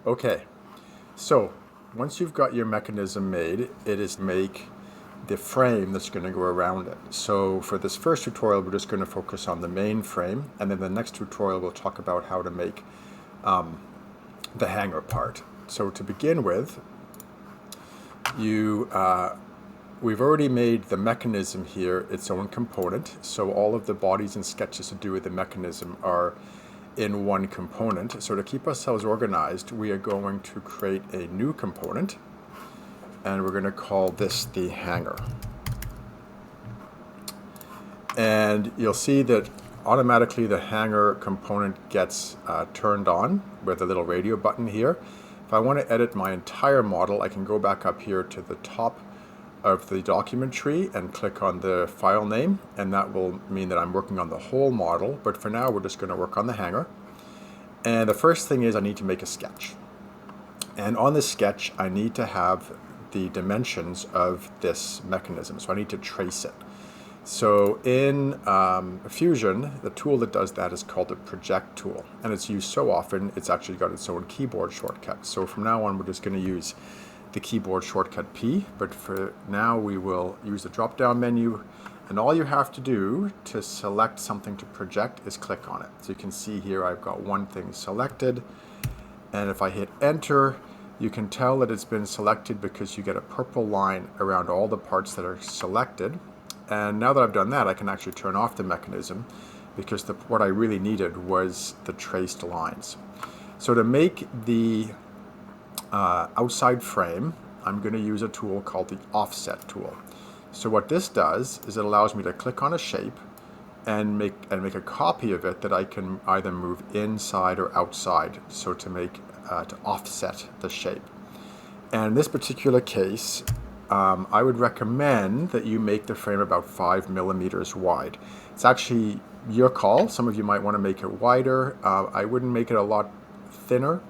Okay, so once you've got your mechanism made, it is make the frame that's going to go around it. So for this first tutorial, we're just going to focus on the main frame, and then the next tutorial we'll talk about how to make the hanger part. So to begin with, we've already made the mechanism here its own component, so all of the bodies and sketches to do with the mechanism are in one component. So to keep ourselves organized, we are going to create a new component, and we're going to call this the hanger. And you'll see that automatically the hanger component gets turned on with a little radio button here. If I want to edit my entire model, I can go back up here to the top of the document tree and click on the file name, and that will mean that I'm working on the whole model. But for now, we're just going to work on the hanger. And the first thing is I need to make a sketch. And on this sketch, I need to have the dimensions of this mechanism. So I need to trace it. So in Fusion, the tool that does that is called the project tool. And it's used so often, it's actually got its own keyboard shortcut. So from now on, we're just going to use the keyboard shortcut P, but for now we will use the drop-down menu, and all you have to do to select something to project is click on it. So you can see here I've got one thing selected, and if I hit enter, you can tell that it's been selected because you get a purple line around all the parts that are selected. And now that I've done that, I can actually turn off the mechanism because what I really needed was the traced lines. So to make the outside frame, I'm going to use a tool called the offset tool. So what this does is it allows me to click on a shape and make a copy of it that I can either move inside or outside, so to offset the shape. And in this particular case, I would recommend that you make the frame about 5 millimeters wide. It's actually your call. Some of you might want to make it wider. I wouldn't make it a lot thinner.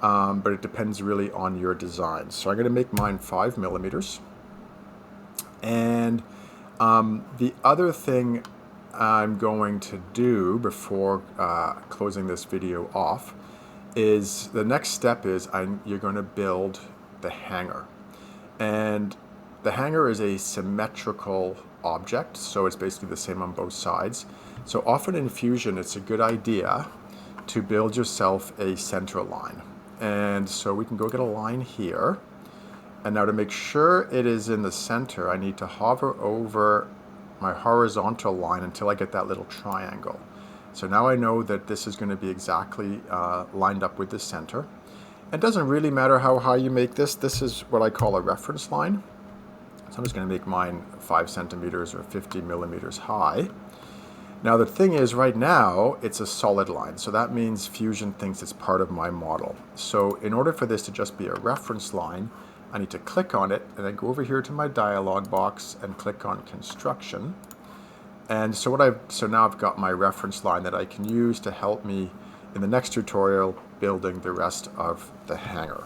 But it depends really on your design. So I'm going to make mine 5 millimeters. And the other thing I'm going to do before closing this video off is the next step is you're going to build the hanger. And the hanger is a symmetrical object, so it's basically the same on both sides. So often in Fusion, it's a good idea to build yourself a center line. And so we can go get a line here. And now to make sure it is in the center, I need to hover over my horizontal line until I get that little triangle. So now I know that this is going to be exactly lined up with the center. It doesn't really matter how high you make this. This is what I call a reference line. So I'm just going to make mine 5 centimeters or 50 millimeters high. Now the thing is, right now it's a solid line, so that means Fusion thinks it's part of my model. So in order for this to just be a reference line, I need to click on it and then go over here to my dialog box and click on construction. And so now I've got my reference line that I can use to help me in the next tutorial building the rest of the hanger.